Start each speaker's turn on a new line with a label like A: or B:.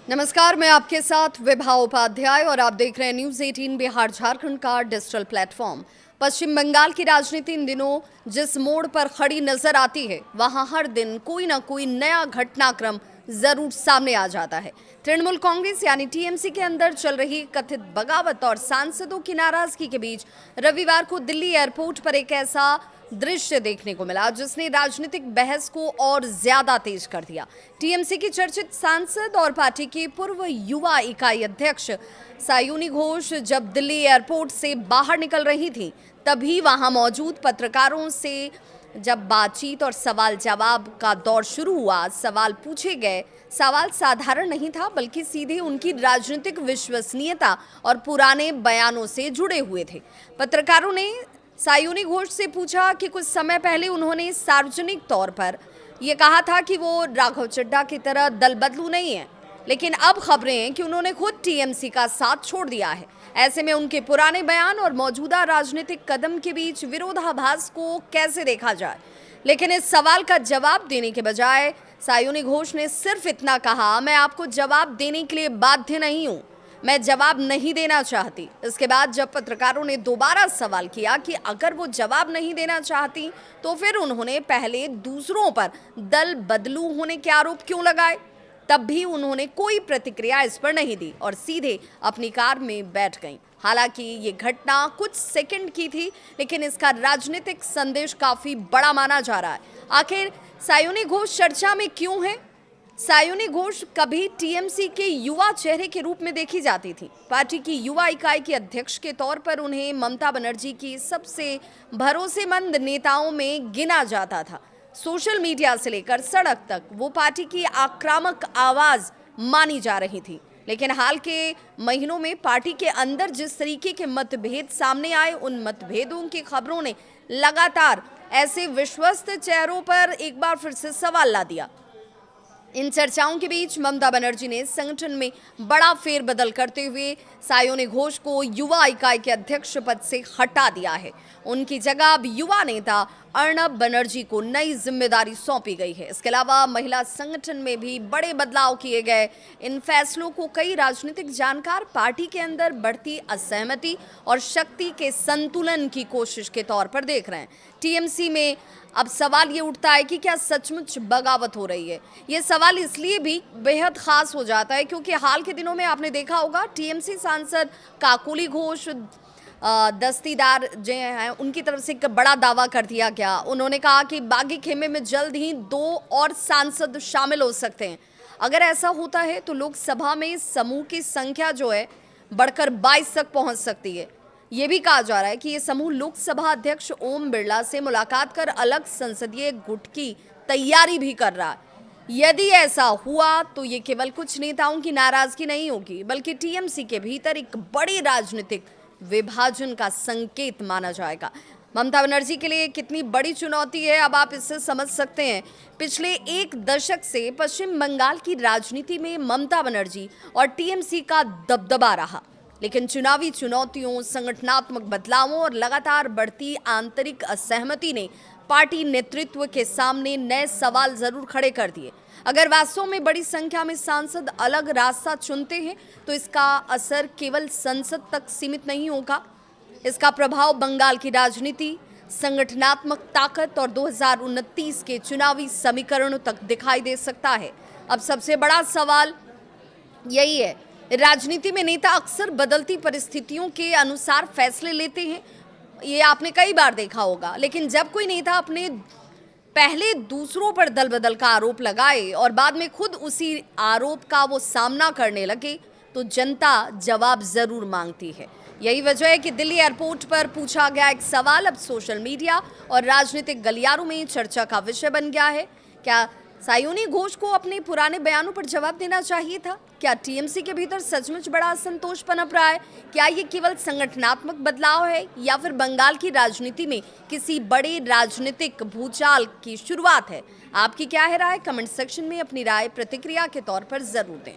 A: नमस्कार, मैं आपके साथ विभा उपाध्याय और आप देख रहे हैं न्यूज़ 18 बिहार झारखंड का डिजिटल प्लेटफॉर्म। पश्चिम बंगाल की राजनीति इन दिनों जिस मोड़ पर खड़ी नजर आती है, वहां हर दिन कोई ना कोई नया घटनाक्रम जरूर सामने आ जाता है। तृणमूल कांग्रेस यानी टीएमसी के अंदर चल रही कथित बगावत और सांसदों की नाराजगी के बीच रविवार को दिल्ली एयरपोर्ट पर एक ऐसा दृश्य देखने को मिला जिसने राजनीतिक बहस को और ज्यादा तेज कर दिया। टीएमसी की चर्चित सांसद और पार्टी की पूर्व युवा इकाई अध्यक्ष सायुनी घोष जब दिल्ली एयरपोर्ट से बाहर निकल रही थी, तभी वहां मौजूद पत्रकारों से जब बातचीत और सवाल जवाब का दौर शुरू हुआ, सवाल पूछे गए। सवाल साधारण नहीं था, बल्कि सीधे उनकी राजनीतिक विश्वसनीयता और पुराने बयानों से जुड़े हुए थे। पत्रकारों ने सायुनी घोष से पूछा कि कुछ समय पहले उन्होंने सार्वजनिक तौर पर यह कहा था कि वो राघव चड्ढा की तरह दल बदलू नहीं है, लेकिन अब खबरें हैं कि उन्होंने खुद टीएमसी का साथ छोड़ दिया है। ऐसे में उनके पुराने बयान और मौजूदा राजनीतिक कदम के बीच विरोधाभास को कैसे देखा जाए। लेकिन इस सवाल का जवाब देने के बजाय सायुनी घोष ने सिर्फ इतना कहा, मैं आपको जवाब देने के लिए बाध्य नहीं हूं, मैं जवाब नहीं देना चाहती। इसके बाद जब पत्रकारों ने दोबारा सवाल किया कि अगर वो जवाब नहीं देना चाहती, तो फिर उन्होंने पहले दूसरों पर दल बदलू होने के आरोप क्यों लगाए, तब भी उन्होंने कोई प्रतिक्रिया इस पर नहीं दी और सीधे अपनी कार में बैठ गईं। हालांकि ये घटना कुछ सेकंड की थी, लेकिन इसका राजनीतिक संदेश काफी बड़ा माना जा रहा है। आखिर सायुनी घोष चर्चा में क्यों है? सायुनी घोष कभी टीएमसी के युवा चेहरे के रूप में देखी जाती थी। पार्टी की युवा इकाई के अध्यक्ष के तौर पर उन्हें ममता बनर्जी की सबसे भरोसेमंद नेताओं में गिना जाता था। सोशल मीडिया से लेकर सड़क तक वो पार्टी की आक्रामक आवाज मानी जा रही थी। लेकिन हाल के महीनों में पार्टी के अंदर जिस तरीके के मतभेद सामने आए, उन मतभेदों की खबरों ने लगातार ऐसे विश्वस्त चेहरों पर एक बार फिर से सवाल ला दिया। इन चर्चाओं के बीच ममता बनर्जी ने संगठन में बड़ा फेरबदल करते हुए सायुनी घोष को युवा इकाई के अध्यक्ष पद से हटा दिया है। उनकी जगह अब युवा नेता अर्नब बनर्जी को नई जिम्मेदारी सौंपी गई है। इसके अलावा महिला संगठन में भी बड़े बदलाव किए गए। इन फैसलों को कई राजनीतिक जानकार पार्टी के अंदर बढ़ती असहमति और शक्ति के संतुलन की कोशिश के तौर पर देख रहे हैं। टीएमसी में अब सवाल ये उठता है कि क्या सचमुच बगावत हो रही है। ये सवाल इसलिए भी बेहद खास हो जाता है क्योंकि हाल के दिनों में आपने देखा होगा टीएमसी सांसद काकोली घोष दस्तीदार जो हैं, उनकी तरफ से एक बड़ा दावा कर दिया गया। उन्होंने कहा कि बागी खेमे में जल्द ही 2 और सांसद शामिल हो सकते हैं। अगर ऐसा होता है तो लोकसभा में समूह की संख्या जो है बढ़कर 22 तक पहुंच सकती है। ये भी कहा जा रहा है कि ये समूह लोकसभा अध्यक्ष ओम बिरला से मुलाकात कर अलग संसदीय गुट की तैयारी भी कर रहा है। यदि ऐसा हुआ तो ये केवल कुछ नेताओं की नाराजगी नहीं होगी, बल्कि टीएमसी के भीतर एक बड़ी राजनीतिक विभाजन का संकेत माना जाएगा। ममता बनर्जी के लिए कितनी बड़ी चुनौती है, अब आप इससे समझ सकते हैं। पिछले 1 दशक से पश्चिम बंगाल की राजनीति में ममता बनर्जी और टीएमसी का दबदबा रहा, लेकिन चुनावी चुनौतियों, संगठनात्मक बदलावों और लगातार बढ़ती आंतरिक असहमति ने पार्टी नेतृत्व के सामने नए सवाल जरूर खड़े कर दिए। अगर वास्तव में बड़ी संख्या में सांसद अलग रास्ता चुनते हैं तो इसका असर केवल संसद तक सीमित नहीं होगा। इसका प्रभाव बंगाल की राजनीति, संगठनात्मक ताकत और 2029 के चुनावी समीकरणों तक दिखाई दे सकता है। अब सबसे बड़ा सवाल यही है, राजनीति में नेता अक्सर बदलती परिस्थितियों के अनुसार फैसले लेते हैं, ये आपने कई बार देखा होगा। लेकिन जब कोई नेता अपने पहले दूसरों पर दल बदल का आरोप लगाए और बाद में खुद उसी आरोप का वो सामना करने लगे, तो जनता जवाब जरूर मांगती है। यही वजह है कि दिल्ली एयरपोर्ट पर पूछा गया एक सवाल अब सोशल मीडिया और राजनीतिक गलियारों में चर्चा का विषय बन गया है। क्या सायुनी घोष को अपने पुराने बयानों पर जवाब देना चाहिए था? क्या टीएमसी के भीतर सचमुच बड़ा असंतोष पनप रहा है? क्या ये केवल संगठनात्मक बदलाव है या फिर बंगाल की राजनीति में किसी बड़े राजनीतिक भूचाल की शुरुआत है? आपकी क्या है राय? कमेंट सेक्शन में अपनी राय प्रतिक्रिया के तौर पर जरूर दें।